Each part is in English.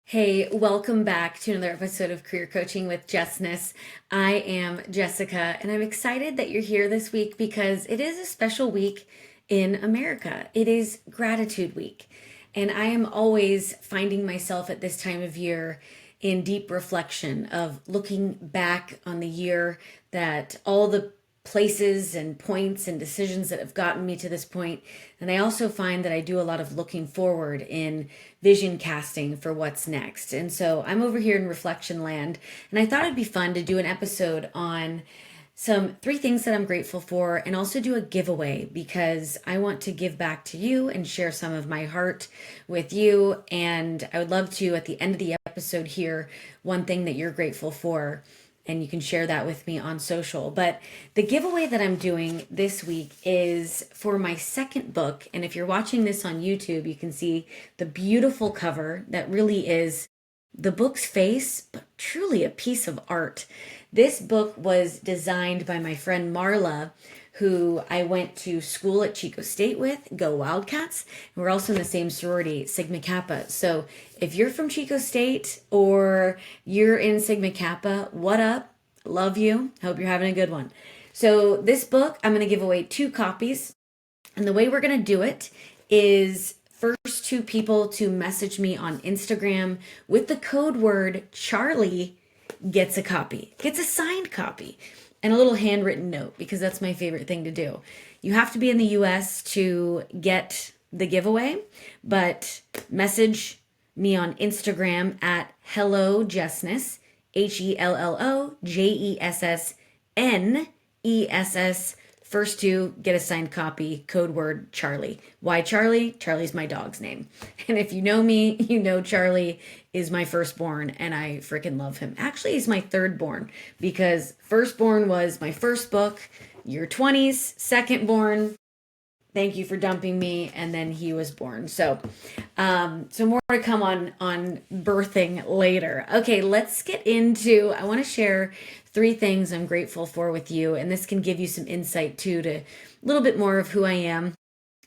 Hey, welcome back to another episode of Career Coaching with Jessness. I am Jessica, and I'm excited that you're here this week because it is a special week in America. It is Gratitude Week, and I am always finding myself at this time of year in deep reflection of looking back on the year, that all the places and points and decisions that have gotten me to this point. And I also find that I do a lot of looking forward in vision casting for what's next. And so I'm over here in reflection land, and I thought it'd be fun to do an episode on some three things that I'm grateful for and also do a giveaway because I want to give back to you and share some of my heart with you. And I would love to, at the end of the episode, hear one thing that you're grateful for, and you can share that with me on social. But the giveaway that I'm doing this week is for my second book. And if you're watching this on YouTube, you can see the beautiful cover that really is the book's face, but truly a piece of art. This book was designed by my friend Marla, who I went to school at Chico State with, go Wildcats. And we're also in the same sorority, Sigma Kappa. So if you're from Chico State or you're in Sigma Kappa, what up? Love you. Hope you're having a good one. So this book, I'm going to give away 2 copies. And the way we're going to do it is first 2 people to message me on Instagram with the code word Charlie gets a copy, gets a signed copy, and a little handwritten note, because that's my favorite thing to do. You have to be in the US to get the giveaway, but message me on Instagram at Hello Jessness, HELLOJESSNESS. First 2 get a signed copy, code word Charlie. Why Charlie? Charlie's my dog's name. And if you know me, you know Charlie is my firstborn, and I freaking love him. Actually, he's my thirdborn because firstborn was my first book, your 20s, secondborn, thank you for dumping me, and then he was born. So more to come on birthing later. Okay, let's get into, I want to share 3 things I'm grateful for with you, and this can give you some insight too to a little bit more of who I am.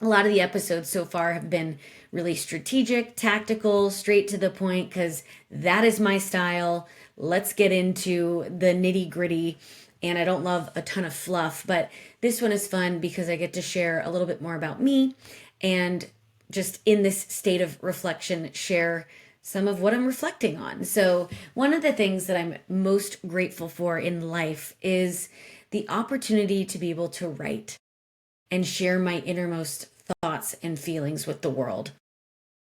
A lot of the episodes so far have been really strategic, tactical, straight to the point, because that is my style. Let's get into the nitty gritty. And I don't love a ton of fluff, but this one is fun because I get to share a little bit more about me and just in this state of reflection, share some of what I'm reflecting on. So, one of the things that I'm most grateful for in life is the opportunity to be able to write and share my innermost thoughts and feelings with the world.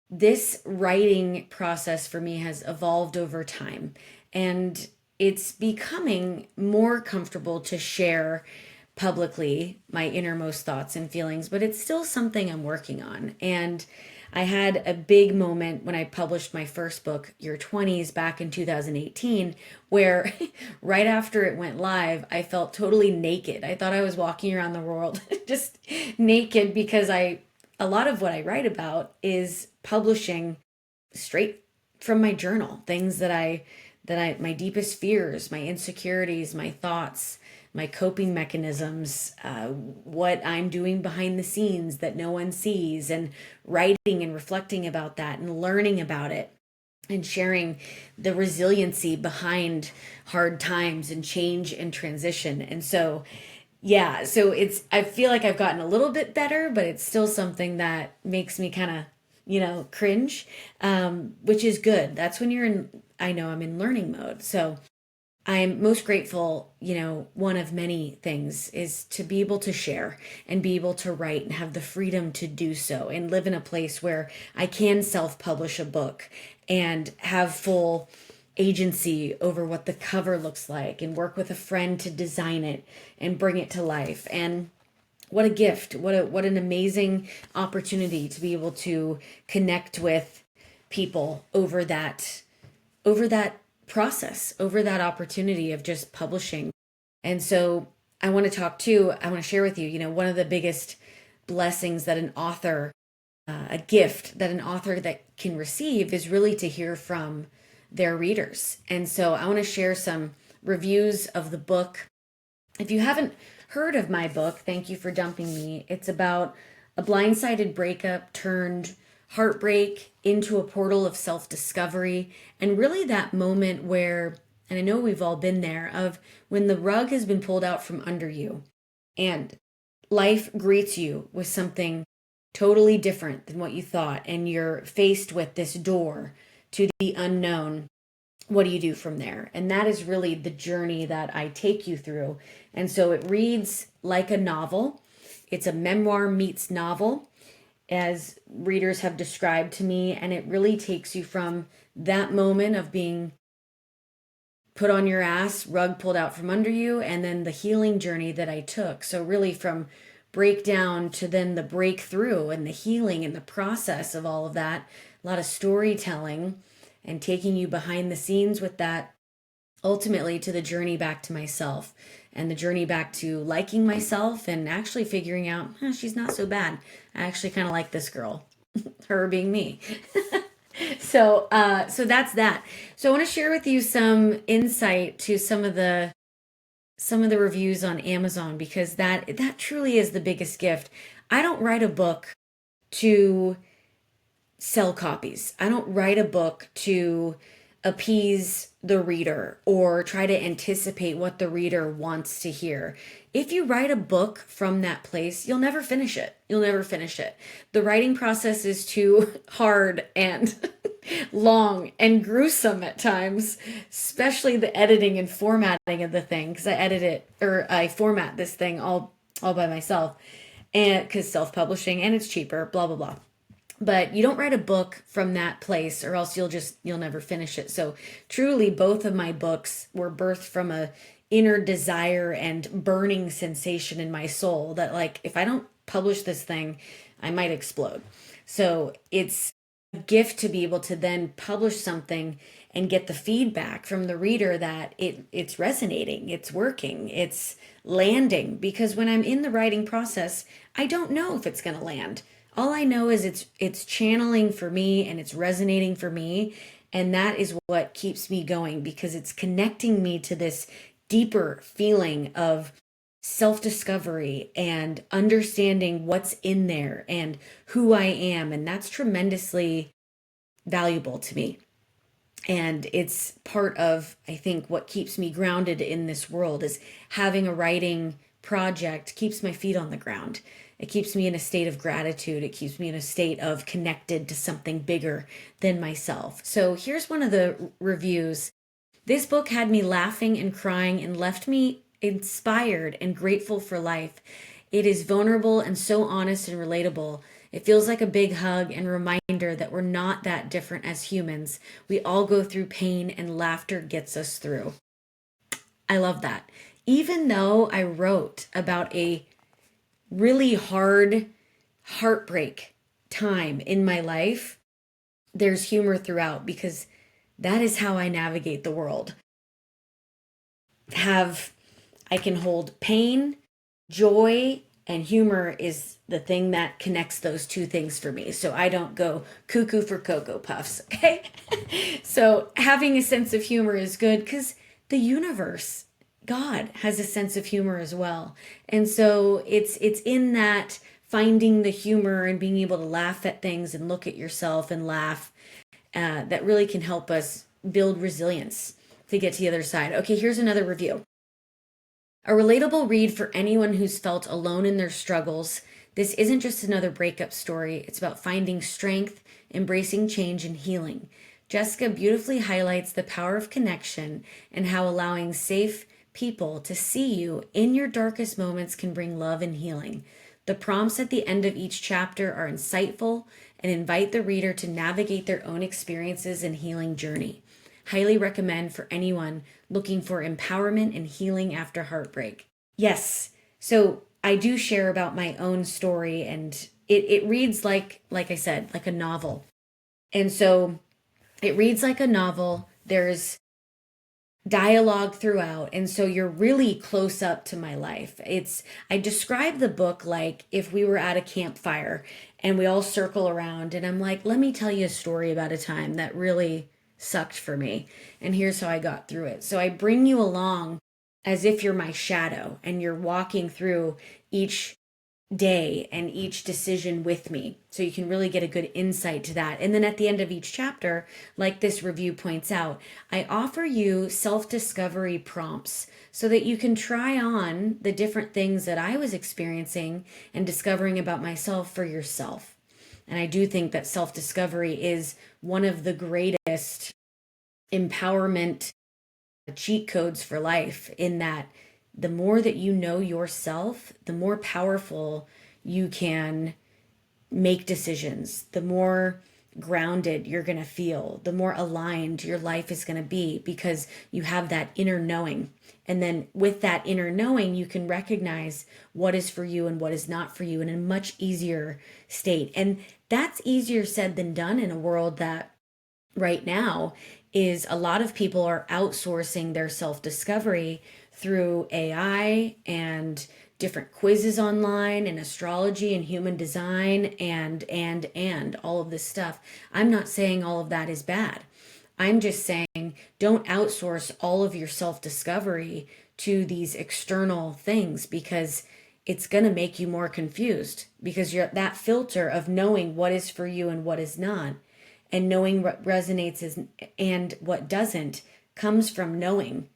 This writing process for me has evolved over time, and it's becoming more comfortable to share publicly my innermost thoughts and feelings, but it's still something I'm working on. And I had a big moment when I published my first book, Your 20s, back in 2018, where right after it went live, I felt totally naked. I thought I was walking around the world just naked because a lot of what I write about is publishing straight from my journal, things that I my deepest fears, my insecurities, my thoughts, my coping mechanisms, what I'm doing behind the scenes that no one sees, and writing and reflecting about that and learning about it and sharing the resiliency behind hard times and change and transition. And so, yeah, so I feel like I've gotten a little bit better, but it's still something that makes me kind of, cringe, which is good. That's when I know I'm in learning mode. So I'm most grateful, one of many things is to be able to share and be able to write and have the freedom to do so and live in a place where I can self-publish a book and have full agency over what the cover looks like and work with a friend to design it and bring it to life. And what a gift, what an amazing opportunity to be able to connect with people over that process, over that opportunity of just publishing. And so I want to share with you, one of the biggest blessings that a gift that an author that can receive is really to hear from their readers. And so I want to share some reviews of the book. If you haven't heard of my book, Thank You for Dumping Me, it's about a blindsided breakup turned heartbreak into a portal of self-discovery, and really that moment where, and I know we've all been there, of when the rug has been pulled out from under you and life greets you with something totally different than what you thought, and you're faced with this door to the unknown. What do you do from there? And that is really the journey that I take you through. And so it reads like a novel. It's a memoir meets novel, as readers have described to me, and it really takes you from that moment of being put on your ass, rug pulled out from under you, and then the healing journey that I took. So really from breakdown to then the breakthrough and the healing and the process of all of that, a lot of storytelling and taking you behind the scenes with that, ultimately to the journey back to myself and the journey back to liking myself and actually figuring out, she's not so bad. I actually kind of like this girl, her being me. So that's that. So I want to share with you some insight to some of the reviews on Amazon, because that truly is the biggest gift. I don't write a book to sell copies. I don't write a book to appease the reader or try to anticipate what the reader wants to hear. If you write a book from that place, you'll never finish it. You'll never finish it. The writing process is too hard and long and gruesome at times, especially the editing and formatting of the thing, because I edit it, or I format this thing all by myself, and because self-publishing, and it's cheaper, blah blah blah. But you don't write a book from that place, or else you'll never finish it. So truly, both of my books were birthed from a inner desire and burning sensation in my soul that, like, if I don't publish this thing, I might explode. So it's a gift to be able to then publish something and get the feedback from the reader that it's resonating, it's working, it's landing. Because when I'm in the writing process, I don't know if it's going to land. All I know is it's channeling for me and it's resonating for me, and that is what keeps me going, because it's connecting me to this deeper feeling of self-discovery and understanding what's in there and who I am, and that's tremendously valuable to me. And it's part of, I think, what keeps me grounded in this world is having a writing project keeps my feet on the ground. It keeps me in a state of gratitude. It keeps me in a state of connected to something bigger than myself. So here's one of the reviews. This book had me laughing and crying and left me inspired and grateful for life. It is vulnerable and so honest and relatable. It feels like a big hug and reminder that we're not that different as humans. We all go through pain, and laughter gets us through. I love that. Even though I wrote about a really hard heartbreak time in my life, there's humor throughout, because that is how I navigate the world. I can hold pain, joy, and humor is the thing that connects those two things for me. So I don't go cuckoo for Cocoa Puffs, okay? So having a sense of humor is good, because the universe, God, has a sense of humor as well. And so it's in that finding the humor and being able to laugh at things and look at yourself and laugh, that really can help us build resilience to get to the other side. Okay, here's another review. A relatable read for anyone who's felt alone in their struggles. This isn't just another breakup story. It's about finding strength, embracing change, and healing. Jessica beautifully highlights the power of connection and how allowing safe people to see you in your darkest moments can bring love and healing. The prompts at the end of each chapter are insightful and invite the reader to navigate their own experiences and healing journey. Highly recommend for anyone looking for empowerment and healing after heartbreak. Yes, so I do share about my own story, and it reads like I said, like a novel. And so it reads like a novel. There's dialogue throughout, and so you're really close up to my life. I describe the book like if we were at a campfire and we all circle around, and I'm like, let me tell you a story about a time that really sucked for me, and here's how I got through it. So I bring you along as if you're my shadow, and you're walking through each day and each decision with me. So you can really get a good insight to that. And then at the end of each chapter, like this review points out, I offer you self-discovery prompts so that you can try on the different things that I was experiencing and discovering about myself for yourself. And I do think that self-discovery is one of the greatest empowerment cheat codes for life, in that the more that you know yourself, the more powerful you can make decisions, the more grounded you're going to feel, the more aligned your life is going to be, because you have that inner knowing. And then with that inner knowing, you can recognize what is for you and what is not for you in a much easier state. And that's easier said than done in a world that right now is a lot of people are outsourcing their self-discovery through AI and different quizzes online and astrology and human design and all of this stuff. I'm not saying all of that is bad. I'm just saying don't outsource all of your self-discovery to these external things, because it's going to make you more confused, because you're that filter of knowing what is for you and what is not, and knowing what resonates and what doesn't, comes from knowing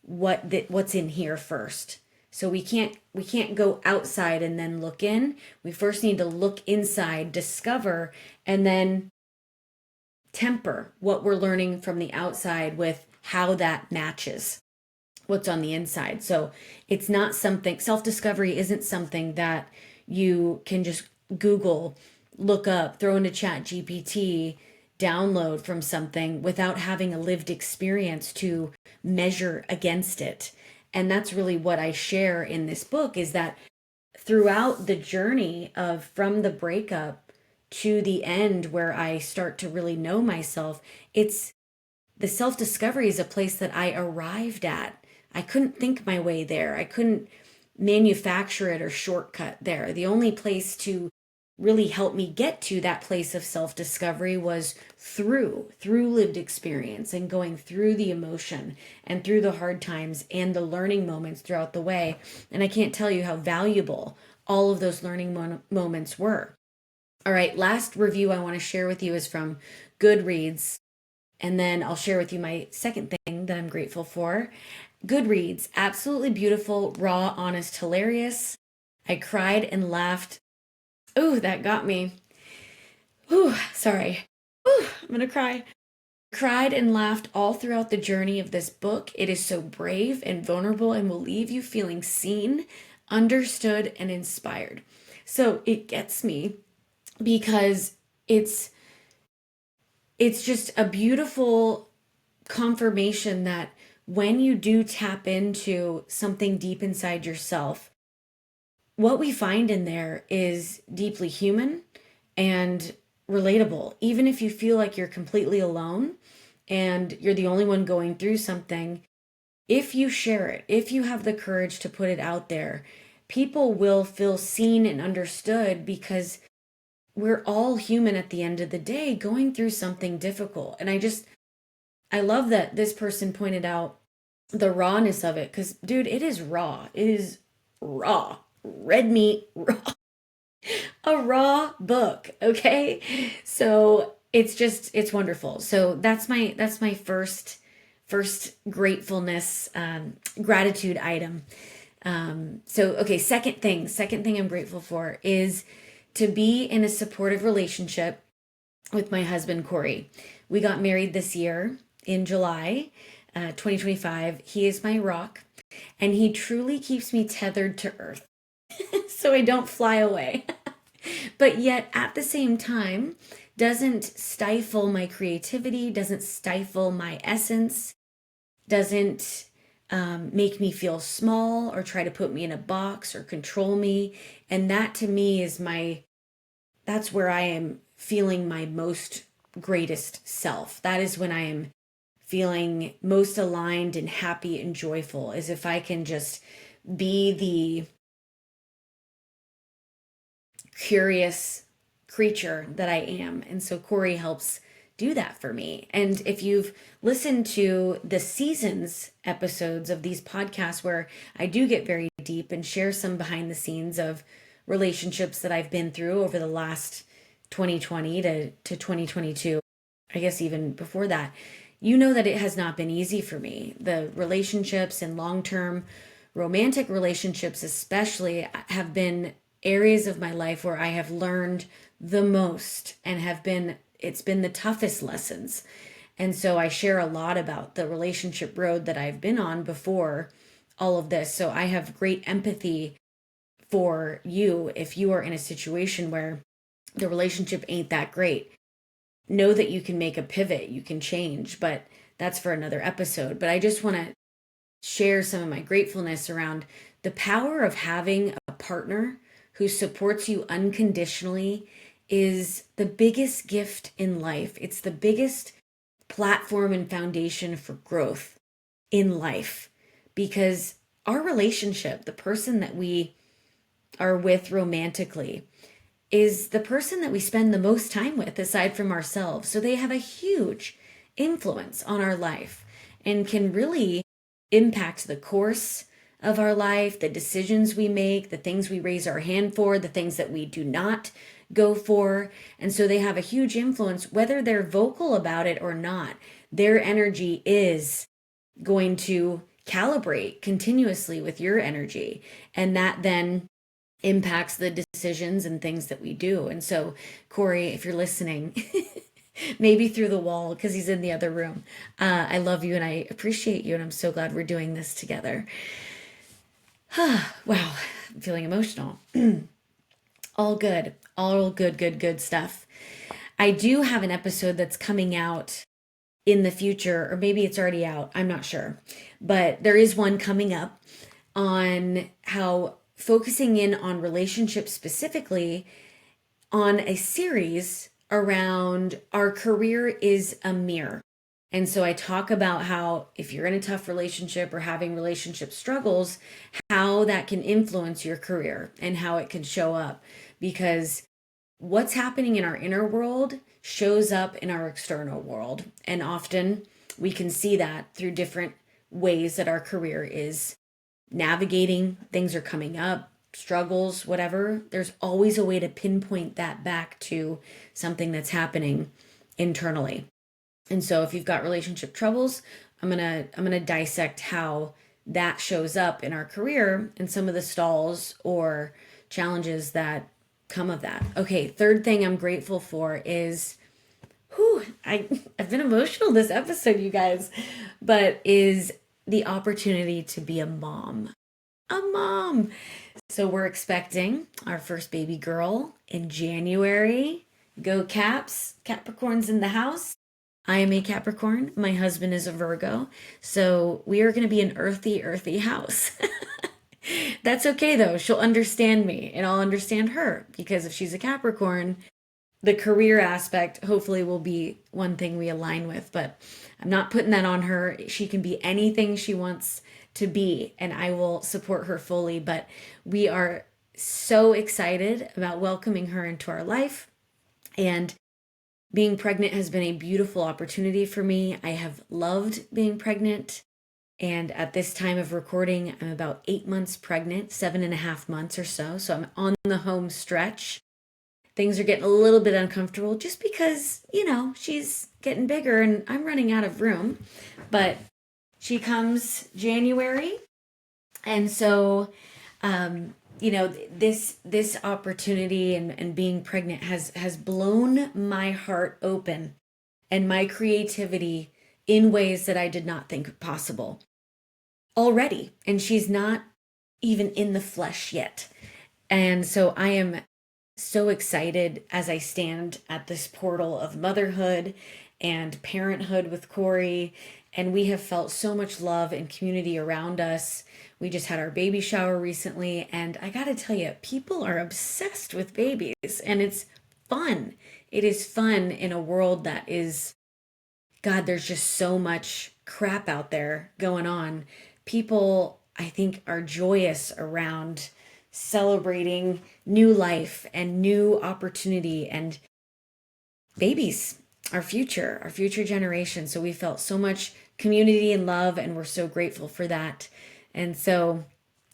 what's in here first. So we can't go outside and then look in. We first need to look inside, discover, and then temper what we're learning from the outside with how that matches what's on the inside. So it's not something, self-discovery isn't something that you can just Google, look up, throw into Chat GPT, download from something without having a lived experience to measure against it. And that's really what I share in this book, is that throughout the journey of from the breakup to the end where I start to really know myself, it's the self-discovery is a place that I arrived at. I couldn't think my way there. I couldn't manufacture it or shortcut there. The only place to really help me get to that place of self-discovery was through lived experience and going through the emotion and through the hard times and the learning moments throughout the way. And I can't tell you how valuable all of those learning moments were. All right, last review I want to share with you is from Goodreads. And then I'll share with you my second thing that I'm grateful for. Goodreads, absolutely beautiful, raw, honest, hilarious. I cried and laughed. Ooh, that got me. Ooh, sorry. Ooh, I'm gonna cry. Cried and laughed all throughout the journey of this book. It is so brave and vulnerable and will leave you feeling seen, understood, and inspired. So it gets me because it's just a beautiful confirmation that when you do tap into something deep inside yourself, what we find in there is deeply human and relatable. Even if you feel like you're completely alone and you're the only one going through something, if you share it, if you have the courage to put it out there, people will feel seen and understood, because we're all human at the end of the day going through something difficult. And I love that this person pointed out the rawness of it, because, dude, it is raw. It is raw. Red meat, raw. A raw book, okay? So it's wonderful. So that's my first gratefulness, gratitude item. So okay, second thing I'm grateful for is to be in a supportive relationship with my husband, Corey. We got married this year in July, 2025. He is my rock, and he truly keeps me tethered to earth so I don't fly away. But yet at the same time, doesn't stifle my creativity, doesn't stifle my essence, doesn't make me feel small or try to put me in a box or control me. And that to me is that's where I am feeling my most greatest self. That is when I am feeling most aligned and happy and joyful, as if I can just be the curious creature that I am. And so Corey helps do that for me. And if you've listened to the seasons episodes of these podcasts where I do get very deep and share some behind the scenes of relationships that I've been through over the last 2020 to 2022, I guess even before that, you know that it has not been easy for me. The relationships and long-term romantic relationships, especially, have been areas of my life where I have learned the most and it's been the toughest lessons. And so I share a lot about the relationship road that I've been on before all of this. So I have great empathy for you if you are in a situation where the relationship ain't that great. Know that you can make a pivot, you can change, but that's for another episode. But I just want to share some of my gratefulness around the power of having a partner who supports you unconditionally is the biggest gift in life. It's the biggest platform and foundation for growth in life, because our relationship, the person that we are with romantically, is the person that we spend the most time with aside from ourselves. So they have a huge influence on our life and can really impact the course of our life, the decisions we make, the things we raise our hand for, the things that we do not go for. And so they have a huge influence, whether they're vocal about it or not. Their energy is going to calibrate continuously with your energy. And that then impacts the decisions and things that we do. And so, Corey, if you're listening, maybe through the wall because he's in the other room, I love you and I appreciate you. And I'm so glad we're doing this together. Wow, I'm feeling emotional. All good, good stuff. I do have an episode that's coming out in the future, or maybe it's already out. I'm not sure. But there is one coming up on how focusing in on relationships specifically on a series around our career is a mirror. And so I talk about how if you're in a tough relationship or having relationship struggles, how that can influence your career and how it can show up. Because what's happening in our inner world shows up in our external world. And often we can see that through different ways that our career is navigating, things are coming up, struggles, whatever. There's always a way to pinpoint that back to something that's happening internally. And so if you've got relationship troubles, I'm going to dissect how that shows up in our career and some of the stalls or challenges that come of that. Okay, third thing I'm grateful for is I've been emotional this episode, you guys, but is the opportunity to be a mom. A mom. So we're expecting our first baby girl in January. Go Caps, Capricorns in the house. I am a Capricorn. My husband is a Virgo. So we are going to be an earthy house. That's okay though. She'll understand me and I'll understand her, because if she's a Capricorn, the career aspect hopefully will be one thing we align with, but I'm not putting that on her. She can be anything she wants to be and I will support her fully, but we are so excited about welcoming her into our life. And being pregnant has been a beautiful opportunity for me. I have loved being pregnant. And at this time of recording, I'm about 8 months pregnant, 7.5 months or so. So I'm on the home stretch. Things are getting a little bit uncomfortable just because, she's getting bigger and I'm running out of room. But she comes January. And so, this opportunity and being pregnant has blown my heart open and my creativity in ways that I did not think possible already. And she's not even in the flesh yet. And so I am so excited as I stand at this portal of motherhood and parenthood with Corey. And we have felt so much love and community around us. We just had our baby shower recently. And I got to tell you, people are obsessed with babies and it's fun. It is fun in a world that is, God, there's just so much crap out there going on. People, I think, are joyous around celebrating new life and new opportunity and babies, our future generation. So we felt so much community and love and we're so grateful for that. And so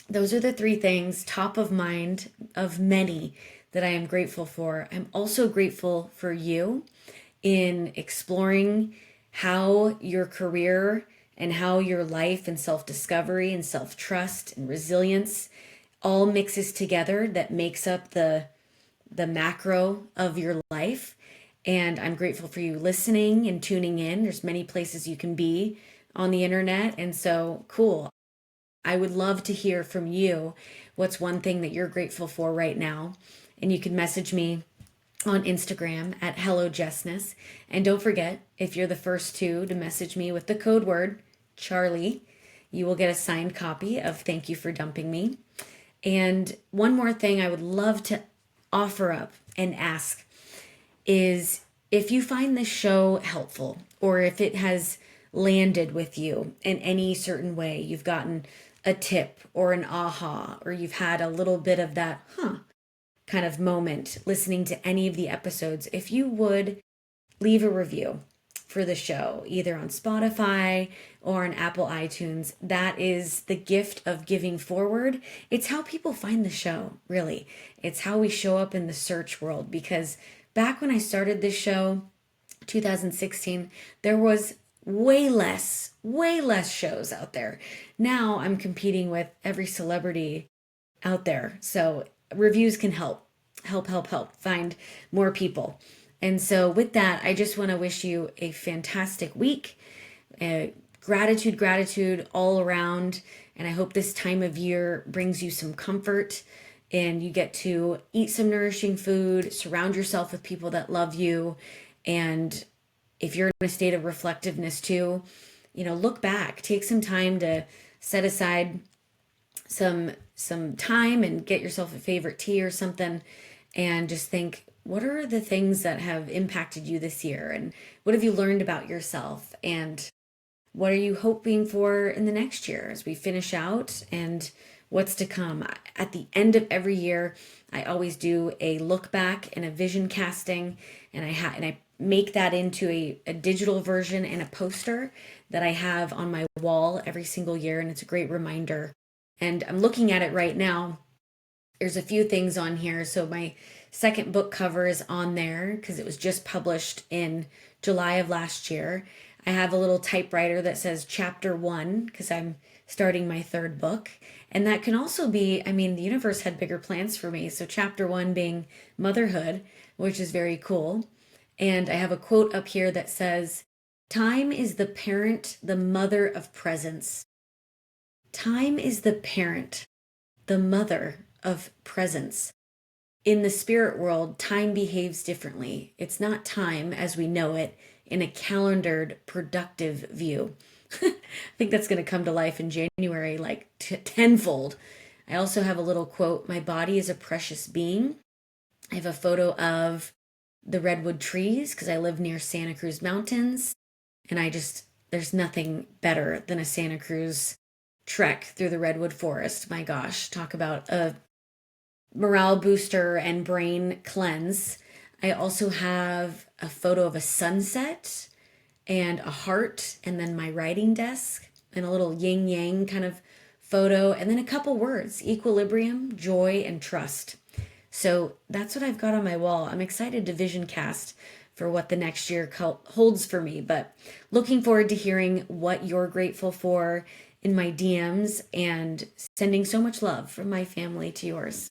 those are the three things top of mind of many that I am grateful for. I'm also grateful for you in exploring how your career and how your life and self discovery and self trust and resilience all mixes together that makes up the macro of your life. And I'm grateful for you listening and tuning in. There's many places you can be on the internet. And so cool. I would love to hear from you. What's one thing that you're grateful for right now? And you can message me on Instagram at Hello Jessness. And don't forget, if you're the first two to message me with the code word Charlie, you will get a signed copy of Thank You for Dumping Me. And one more thing I would love to offer up and ask is if you find this show helpful or if it has landed with you in any certain way, you've gotten a tip or an aha, or you've had a little bit of that, kind of moment listening to any of the episodes, if you would leave a review for the show, either on Spotify or on Apple iTunes, that is the gift of giving forward. It's how people find the show, really. It's how we show up in the search world. Because back when I started this show, 2016, there was way less shows out there. Now I'm competing with every celebrity out there. So reviews can help find more people. And so with that, I just want to wish you a fantastic week. Gratitude all around. And I hope this time of year brings you some comfort and you get to eat some nourishing food, surround yourself with people that love you. And if you're in a state of reflectiveness too, look back, take some time to set aside some time and get yourself a favorite tea or something and just think, what are the things that have impacted you this year, and what have you learned about yourself, and what are you hoping for in the next year as we finish out and what's to come. At the end of every year, I always do a look back and a vision casting, and I make that into a digital version and a poster that I have on my wall every single year, and it's a great reminder. And I'm looking at it right now. There's a few things on here. So my second book cover is on there because it was just published in July of last year. I have a little typewriter that says chapter 1 because I'm starting my third book. And that can also be, the universe had bigger plans for me. So chapter 1 being motherhood, which is very cool. And I have a quote up here that says, "Time is the parent, the mother of presence." Time is the parent, the mother of presence. In the spirit world, time behaves differently. It's not time as we know it in a calendared, productive view. I think that's going to come to life in January, like tenfold. I also have a little quote, "My body is a precious being." I have a photo of the redwood trees because I live near Santa Cruz Mountains. And there's nothing better than a Santa Cruz trek through the redwood forest. My gosh, talk about a morale booster and brain cleanse. I also have a photo of a sunset and a heart, and then my writing desk, and a little yin yang kind of photo, and then a couple words: equilibrium, joy, and trust. So that's what I've got on my wall. I'm excited to vision cast for what the next year holds for me, but looking forward to hearing what you're grateful for in my DMs, and sending so much love from my family to yours.